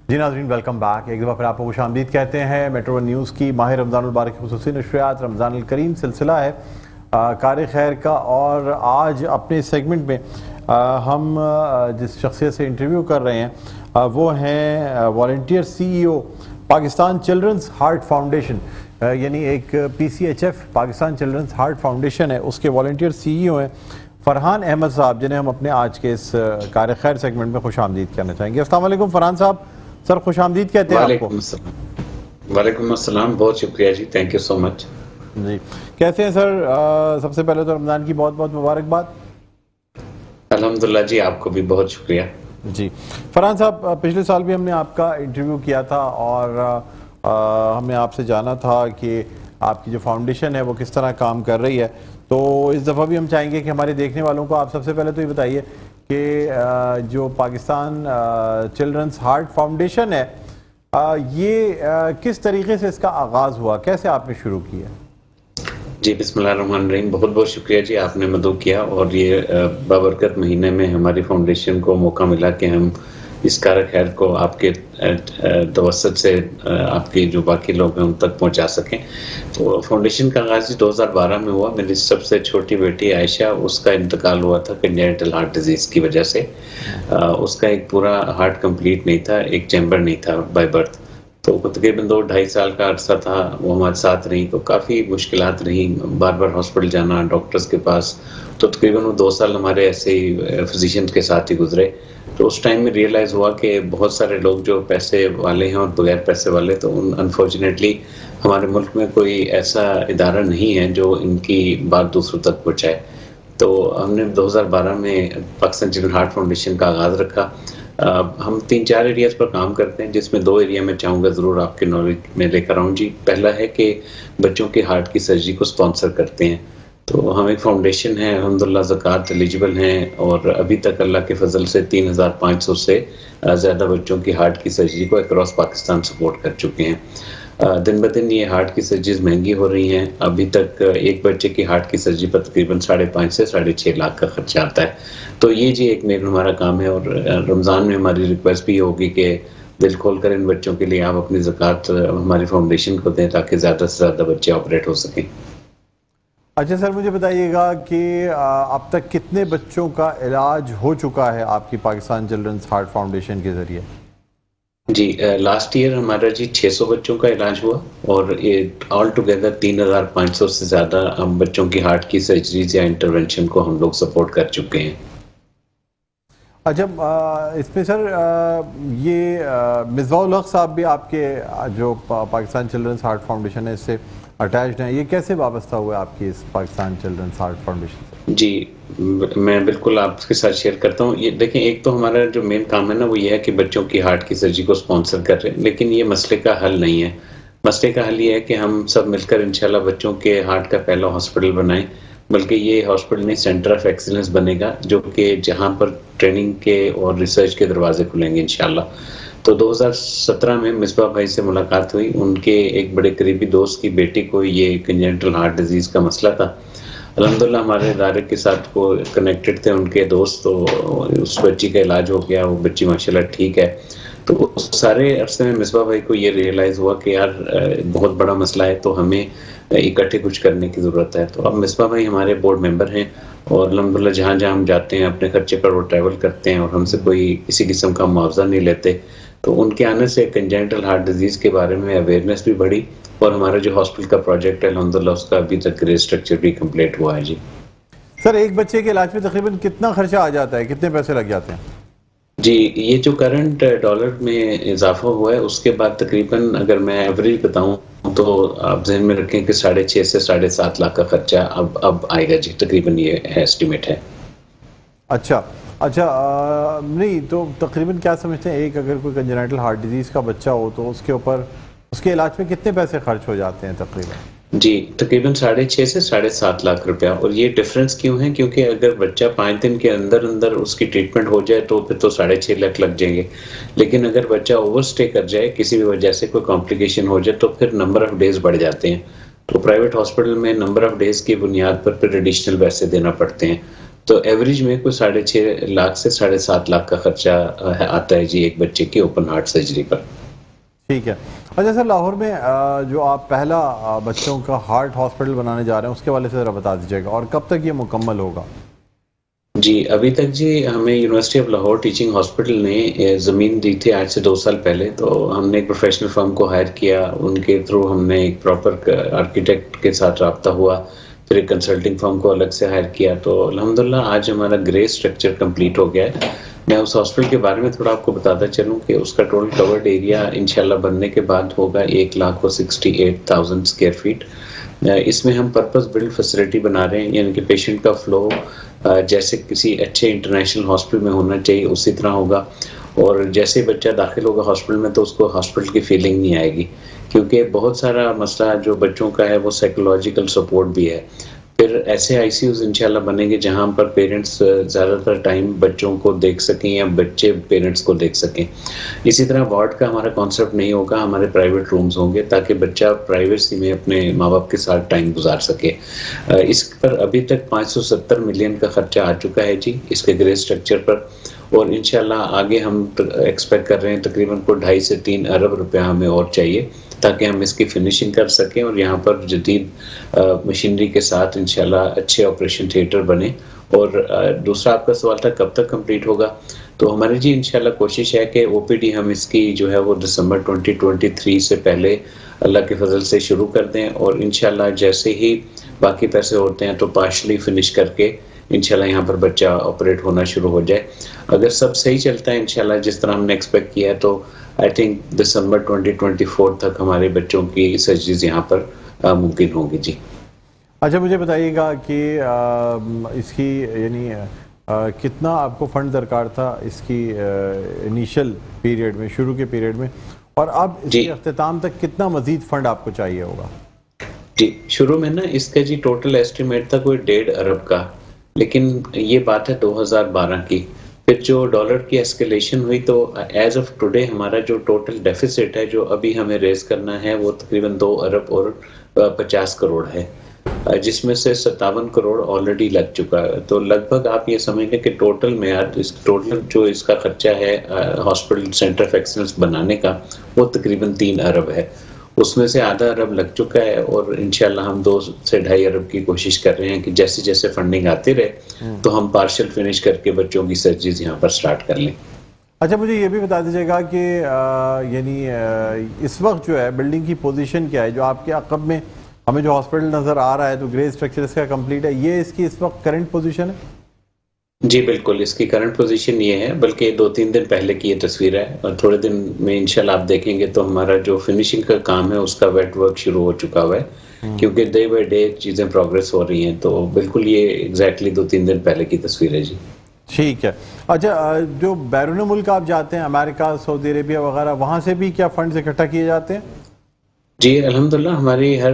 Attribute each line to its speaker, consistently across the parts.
Speaker 1: جی ناظرین، welcome back. ایک دفعہ پھر آپ کو خوش آمدید کہتے ہیں. میٹرو ون نیوز کی ماہ رمضان المبارک کی خصوصی نشریات رمضان الکریم سلسلہ ہے کار خیر کا، اور آج اپنے سیگمنٹ میں ہم جس شخصیت سے انٹرویو کر رہے ہیں وہ ہیں volunteer CEO Pakistan children's heart foundation, یعنی ایک PCHF Pakistan children's heart foundation ہے، اس کے والنٹیئر CEO ہیں فرحان احمد صاحب، جنہیں ہم اپنے آج کے اس کار خیر سیگمنٹ میں خوش آمدید کہنا چاہیں گے. السلام علیکم فرحان صاحب. سر خوش آمدید کہتے ہیں آپ کو.
Speaker 2: وعلیکم السلام، بہت شکریہ جی، تھینک یو سو مچ.
Speaker 1: جی کیسے ہیں سر؟ سب سے پہلے تو رمضان کی بہت بہت مبارکباد.
Speaker 2: الحمدللہ جی، آپ کو بھی بہت شکریہ.
Speaker 1: جی فرحان صاحب، پچھلے سال بھی ہم نے آپ کا انٹرویو کیا تھا اور ہمیں آپ سے جانا تھا کہ آپ کی جو فاؤنڈیشن ہے وہ کس طرح کام کر رہی ہے. تو اس دفعہ بھی ہم چاہیں گے کہ ہمارے دیکھنے والوں کو آپ سب سے پہلے تو یہ بتائیے کہ جو پاکستان چلڈرنز ہارٹ فاؤنڈیشن ہے یہ کس طریقے سے اس کا آغاز ہوا، کیسے آپ نے شروع کیا؟
Speaker 2: جی بسم اللہ الرحمن الرحیم، بہت بہت شکریہ جی، آپ نے مدعو کیا اور یہ بابرکت مہینے میں ہماری فاؤنڈیشن کو موقع ملا کہ ہم اس کار خیر کو آپ کے توسط سے آپ کے جو باقی لوگ ہیں ان تک پہنچا سکیں. تو فاؤنڈیشن کا آغاز 2012 میں ہوا. میری سب سے چھوٹی بیٹی عائشہ، اس کا انتقال ہوا تھا کنجنٹل ہارٹ ڈیزیز کی وجہ سے. اس کا ایک پورا ہارٹ کمپلیٹ نہیں تھا، ایک چیمبر نہیں تھا بائی برتھ. تو تقریباً 2-2.5 سال کا عرصہ تھا وہ ہمارے ساتھ رہی، تو کافی مشکلات رہی، بار بار ہاسپٹل جانا ڈاکٹرز کے پاس. تو تقریباً وہ 2 سال ہمارے ایسے ہی فزیشینز کے ساتھ ہی گزرے. تو اس ٹائم میں ریئلائز ہوا کہ بہت سارے لوگ جو پیسے والے ہیں اور بغیر پیسے والے، تو انفارچونیٹلی ہمارے ملک میں کوئی ایسا ادارہ نہیں ہے جو ان کی بات دوسروں تک پہنچائے. تو ہم نے 2012 میں پاکستان چلڈرن ہارٹ فاؤنڈیشن کا آغاز رکھا. ہم 3-4 ایریاز پر کام کرتے ہیں، جس میں 2 ایریا میں چاہوں گا ضرور آپ کے نالج میں لے کر آؤں جی. پہلا ہے کہ بچوں کے ہارٹ کی سرجری کو سپانسر کرتے ہیں. تو ہم ایک فاؤنڈیشن ہے، الحمدللہ زکوٰۃ ایلیجبل ہیں، اور ابھی تک اللہ کے فضل سے 3500 سے زیادہ بچوں کی ہارٹ کی سرجری کو اکراس پاکستان سپورٹ کر چکے ہیں. دن بدن یہ ہارٹ کی سرجریز مہنگی ہو رہی ہیں. ابھی تک ایک بچے کی ہارٹ کی سرجری پر تقریباً 5.5 سے 6.5 لاکھ کا خرچہ آتا ہے. تو یہ جی ایک ہمارا کام ہے، اور رمضان میں ہماری ریکویسٹ بھی ہوگی کہ دل کھول کر ان بچوں کے لیے آپ اپنی زکوٰۃ ہماری فاؤنڈیشن کو دیں تاکہ زیادہ سے زیادہ بچے آپریٹ ہو سکیں.
Speaker 1: اچھا سر، مجھے بتائیے گا کہ اب تک کتنے بچوں کا علاج ہو چکا ہے آپ کی پاکستان چلڈرنز ہارٹ فاؤنڈیشن کے ذریعے؟
Speaker 2: جی لاسٹ ایئر ہمارا جی 600 بچوں کا علاج ہوا، اور آل ٹوگیدر 3500 سے زیادہ ہم بچوں کی ہارٹ کی سرجریز یا انٹرونشن کو ہم لوگ سپورٹ کر چکے ہیں.
Speaker 1: اچھا اس میں سر یہ مصباح الحق صاحب بھی آپ کے جو پاکستان چلڈرنز ہارٹ فاؤنڈیشن ہے اس سے اٹیچڈ ہیں، یہ کیسے وابستہ ہوئے آپ کی اس پاکستان چلڈرنز ہارٹ فاؤنڈیشن سے؟
Speaker 2: جی میں بالکل آپ کے ساتھ شیئر کرتا ہوں. یہ دیکھیں، ایک تو ہمارا جو مین کام ہے نا وہ یہ ہے کہ بچوں کی ہارٹ کی سرجری کو سپانسر کر رہے ہیں، لیکن یہ مسئلے کا حل نہیں ہے. مسئلے کا حل یہ ہے کہ ہم سب مل کر انشاءاللہ بچوں کے ہارٹ کا پہلا ہاسپٹل بنائیں، بلکہ یہ ہاسپٹل نہیں سینٹر آف ایکسیلنس بنے گا، جو کہ جہاں پر ٹریننگ کے اور ریسرچ کے دروازے کھلیں گے انشاءاللہ. تو 2017 میں مصباح بھائی سے ملاقات ہوئی. ان کے ایک بڑے قریبی دوست کی بیٹی کو یہ کنجنٹل ہارٹ ڈیزیز کا مسئلہ تھا. الحمدللہ ہمارے ادارے کے ساتھ وہ کنیکٹڈ تھے ان کے دوست، تو اس بچی کا علاج ہو گیا، وہ بچی ماشاءاللہ ٹھیک ہے. تو اس سارے عرصے میں مصباح بھائی کو یہ ریئلائز ہوا کہ یار بہت بڑا مسئلہ ہے، تو ہمیں اکٹھے کچھ کرنے کی ضرورت ہے. تو اب مصباح بھائی ہمارے بورڈ ممبر ہیں، اور الحمدللہ جہاں جہاں ہم جاتے ہیں اپنے خرچے پر وہ ٹریول کرتے ہیں، اور ہم سے کوئی کسی قسم کا معاوضہ نہیں لیتے. تو ان کے آنے سے کنجنٹل ہارٹ ڈیزیز کے بارے میں اویئرنیس بھی بڑھی، اور ہمارا جو ہاسپٹل کا پروجیکٹ ہے الحمدللہ اس کا ابھی تک ریسٹرکچر بھی کمپلیٹ ہوا ہے جی.
Speaker 1: سر ایک بچے کے علاج میں تقریباً کتنا خرچہ آ جاتا ہے، کتنے پیسے لگ جاتے ہیں؟
Speaker 2: جی یہ جو کرنٹ ڈالر میں اضافہ ہوا ہے اس کے بعد تقریباً اگر میں ایوریج بتاؤں تو آپ ذہن میں رکھیں کہ 6.5 سے 7.5 لاکھ کا خرچہ اب آئے گا جی، تقریباً یہ ایسٹیمیٹ ہے.
Speaker 1: اچھا نہیں تو تقریباً کیا سمجھتے ہیں ایک اگر کوئی کنجنٹل ہارٹ ڈیزیز کا بچہ ہو تو اس کے اوپر اس کے علاج میں کتنے پیسے خرچ ہو جاتے ہیں تقریباً؟
Speaker 2: جی تقریباً 6.5 سے 7.5 لاکھ روپیہ. اور یہ ڈفرینس کیوں ہے؟ کیونکہ اگر بچہ 5 دن کے اندر اس کی ٹریٹمنٹ ہو جائے تو پھر تو 6.5 لاکھ لگ جائیں گے، لیکن اگر بچہ اوور سٹے کر جائے، کسی بھی وجہ سے کوئی کمپلیکیشن ہو جائے، تو پھر نمبر آف ڈیز بڑھ جاتے ہیں. تو پرائیویٹ ہاسپٹل میں نمبر آف ڈیز کی بنیاد پر پھر ایڈیشنل پیسے دینا پڑتے ہیں. تو ایوریج میں کوئی 6.5 لاکھ سے 7.5 لاکھ کا خرچہ آتا ہے جی ایک بچے کی اوپن ہارٹ سرجری پر.
Speaker 1: ٹھیک ہے. اچھا سر، لاہور میں جو آپ پہلا بچوں کا ہارٹ ہاسپٹل بنانے جا رہے ہیں اس کے والے سے ذرا بتا دیجیے گا، اور کب تک یہ مکمل ہوگا؟
Speaker 2: جی ابھی تک جی ہمیں university of Lahore teaching hospital نے زمین دی تھی آج سے 2 سال پہلے. تو ہم نے ایک پروفیشنل فرم کو ہائر کیا، ان کے تھرو ہم نے ایک پراپر آرکیٹیکٹ کے ساتھ رابطہ ہوا، پھر ایک کنسلٹنگ فرم کو الگ سے ہائر کیا. تو الحمدللہ آج ہمارا گرے اسٹرکچر کمپلیٹ ہو گیا ہے. میں اس ہاسپٹل کے بارے میں تھوڑا آپ کو بتاتا چلوں کہ اس کا ٹوٹل کورڈ ایریا انشاءاللہ بننے کے بعد ہوگا 1,68,000 اسکوائر فیٹ. اس میں ہم پرپز بلڈ فیسلٹی بنا رہے ہیں، یعنی کہ پیشنٹ کا فلو جیسے کسی اچھے انٹرنیشنل ہاسپٹل میں ہونا چاہیے اسی طرح ہوگا. اور جیسے بچہ داخل ہوگا ہاسپٹل میں تو اس کو ہاسپٹل کی فیلنگ نہیں آئے گی، کیونکہ بہت سارا مسئلہ جو بچوں کا ہے وہ سائیکولوجیکل سپورٹ بھی ہے. پھر ایسے آئی سی یوز انشاءاللہ بنیں گے جہاں پر پیرنٹس زیادہ تر ٹائم بچوں کو دیکھ سکیں یا بچے پیرنٹس کو دیکھ سکیں. اسی طرح وارڈ کا ہمارا کانسیپٹ نہیں ہوگا، ہمارے پرائیویٹ رومز ہوں گے تاکہ بچہ پرائیویسی میں اپنے ماں باپ کے ساتھ ٹائم گزار سکے. اس پر ابھی تک 570 ملین کا خرچہ آ چکا ہے جی اس کے گرے اسٹرکچر پر، اور انشاءاللہ آگے ہم ایکسپیکٹ کر رہے ہیں تقریباً 2.5 سے 3 ارب روپیہ ہمیں اور چاہیے تاکہ ہم اس کی فنیشنگ کر سکیں اور یہاں پر جدید مشینری کے ساتھ انشاءاللہ اچھے آپریشن تھیٹر بنے. اور دوسرا آپ کا سوال تھا کب تک کمپلیٹ ہوگا، تو ہماری جی انشاءاللہ کوشش ہے کہ او پی ڈی ہم اس کی جو ہے وہ دسمبر 2023 سے پہلے اللہ کے فضل سے شروع کر دیں، اور انشاءاللہ جیسے ہی باقی پیسے ہوتے ہیں تو پارشلی فنش کر کے انشاءاللہ یہاں پر بچہ آپریٹ ہونا شروع ہو جائے. اگر سب صحیح چلتا ہے انشاءاللہ جس طرح ہم نے ایکسپیکٹ کیا ہے تو آئی تھنک دسمبر 2024 تک ہمارے بچوں کی سرجریز یہاں پر ممکن ہوں گی جی.
Speaker 1: اچھا مجھے بتائیے گا کہ اس کی یعنی کتنا آپ کو فنڈ درکار تھا اس کی انیشل پیریڈ میں، شروع کے پیریڈ میں، اور اب اس کے اختتام تک کتنا مزید فنڈ آپ کو چاہیے ہوگا؟
Speaker 2: جی شروع میں نا اس کا جی ٹوٹل ایسٹیمیٹ تھا کوئی 1.5 ارب کا، لیکن یہ بات ہے 2012 کی. پھر جو ڈالر کی ایسکیلیشن ہوئی تو ایز آف ٹوڈے ہمارا جو ٹوٹل ڈیفیسٹ ہے جو ابھی ہمیں ریز کرنا ہے وہ تقریباً 2 ارب اور 50 کروڑ ہے، جس میں سے 57 کروڑ آلریڈی لگ چکا ہے. تو لگ بھگ آپ یہ سمجھ لیں کہ ٹوٹل ٹوٹل جو اس کا خرچہ ہے ہاسپٹل سینٹر آف ایکسلنس بنانے کا وہ تقریباً 3 ارب ہے. اس میں سے آدھا ارب لگ چکا ہے، اور انشاءاللہ ہم 2 سے 2.5 ارب کی کوشش کر رہے ہیں کہ جیسے جیسے فنڈنگ آتی رہے تو ہم پارشل فنش کر کے بچوں کی سرجریز یہاں پر سٹارٹ کر لیں.
Speaker 1: اچھا مجھے یہ بھی بتا دیجیے گا کہ یعنی اس وقت جو ہے بلڈنگ کی پوزیشن کیا ہے؟ جو آپ کے عقب میں ہمیں جو ہاسپٹل نظر آ رہا ہے تو گرے اسٹرکچر اس کا کمپلیٹ ہے، یہ اس کی اس وقت کرنٹ پوزیشن ہے؟
Speaker 2: جی بالکل اس کی کرنٹ پوزیشن یہ ہے، بلکہ 2-3 دن پہلے کی یہ تصویر ہے، اور تھوڑے دن میں انشاءاللہ آپ دیکھیں گے تو ہمارا جو فنیشنگ کا کام ہے اس کا ویٹ ورک شروع ہو چکا ہوا ہے، کیونکہ ڈے بائی ڈے چیزیں پروگریس ہو رہی ہیں. تو بالکل یہ ایگزیکٹلی 2-3 دن پہلے کی تصویر ہے جی.
Speaker 1: ٹھیک ہے. اچھا جو بیرون ملک آپ جاتے ہیں، امریکہ، سعودی عربیہ وغیرہ، وہاں سے بھی کیا فنڈز اکٹھا کیے جاتے ہیں؟
Speaker 2: جی الحمدللہ ہماری ہر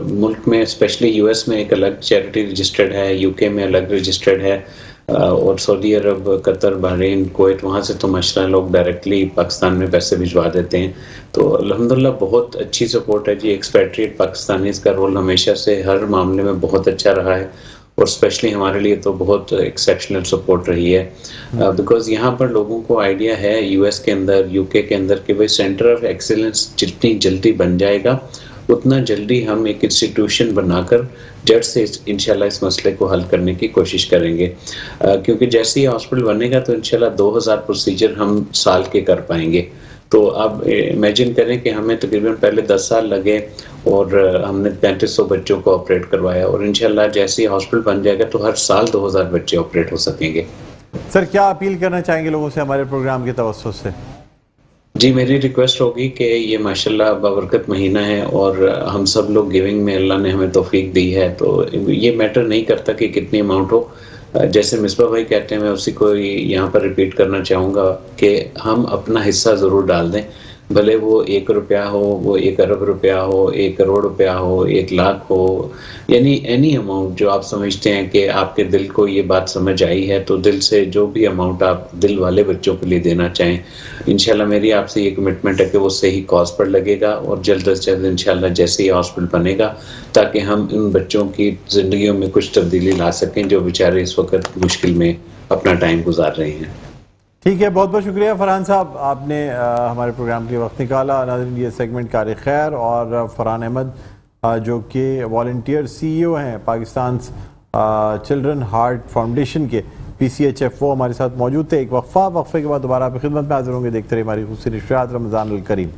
Speaker 2: ملک میں اسپیشلی یو ایس میں ایک الگ چیریٹی رجسٹرڈ ہے، یو کے میں الگ رجسٹرڈ ہے، اور سعودی عرب، قطر، بحرین، کویت، وہاں سے تو ماشاءاللہ لوگ ڈائریکٹلی پاکستان میں پیسے بھجوا دیتے ہیں. تو الحمدللہ بہت اچھی سپورٹ ہے جی. ایکسپیٹریٹ پاکستانیز کا رول ہمیشہ سے ہر معاملے میں بہت اچھا رہا ہے، اور اسپیشلی ہمارے لیے تو بہت ایکسیپشنل سپورٹ رہی ہے، بیکاز یہاں پر لوگوں کو آئیڈیا ہے یو ایس کے اندر، یو کے اندر کہ بھائی سینٹر آف ایکسیلنس جتنی جلدی بن جائے گا اتنا جلدی ہم ایک انسٹیٹیوشن بنا کر جڑ سے انشاءاللہ اس مسئلے کو حل کرنے کی کوشش کریں گے، کیونکہ جیسے ہی ہاسپٹل بنے گا تو انشاءاللہ 2000 پروسیجر ہم سال کے کر پائیں گے. تو آپ امیجن کریں کہ ہمیں تقریباً پہلے 10 سال لگے اور ہم نے 3500 بچوں کو آپریٹ کروایا، اور انشاءاللہ جیسے ہی ہاسپٹل بن جائے گا تو ہر سال 2000 بچے آپریٹ ہو سکیں گے.
Speaker 1: سر کیا اپیل کرنا چاہیں گے لوگوں سے ہمارے پروگرام کے توسط سے؟
Speaker 2: جی میری ریکویسٹ ہوگی کہ یہ ماشاءاللہ بابرکت مہینہ ہے، اور ہم سب لوگ گیونگ میں اللہ نے ہمیں توفیق دی ہے، تو یہ میٹر نہیں کرتا کہ کتنی اماؤنٹ ہو. جیسے مصباح بھائی کہتے ہیں میں اسی کو یہاں پر ریپیٹ کرنا چاہوں گا کہ ہم اپنا حصہ ضرور ڈال دیں. بھلے وہ 1 روپیہ ہو، وہ 1 ارب روپیہ ہو، 1 کروڑ روپیہ ہو، 1 لاکھ ہو، یعنی اینی اماؤنٹ جو آپ سمجھتے ہیں کہ آپ کے دل کو یہ بات سمجھ آئی ہے، تو دل سے جو بھی اماؤنٹ آپ دل والے بچوں کے لیے دینا چاہیں، انشاءاللہ میری آپ سے یہ کمٹمنٹ ہے کہ وہ صحیح کاز پر لگے گا، اور جلد از جلد انشاءاللہ جیسے ہی ہاسپٹل بنے گا، تاکہ ہم ان بچوں کی زندگیوں میں کچھ تبدیلی لا سکیں جو بیچارے اس وقت مشکل میں اپنا ٹائم گزار رہے ہیں۔
Speaker 1: ٹھیک ہے، بہت بہت شکریہ فرحان صاحب، آپ نے ہمارے پروگرام کے لیے وقت نکالا۔ ناظرین، یہ سیگمنٹ کار خیر، اور فرحان احمد جو کہ والنٹیئر CEO ہیں پاکستان چلڈرن ہارٹ فاؤنڈیشن کے PCHF، وہ ہمارے ساتھ موجود تھے۔ ایک وقفے کے بعد دوبارہ آپ کی خدمت میں حاضر ہوں گے۔ دیکھتے رہیے ہماری خصوصی نشریات رمضان الکریم۔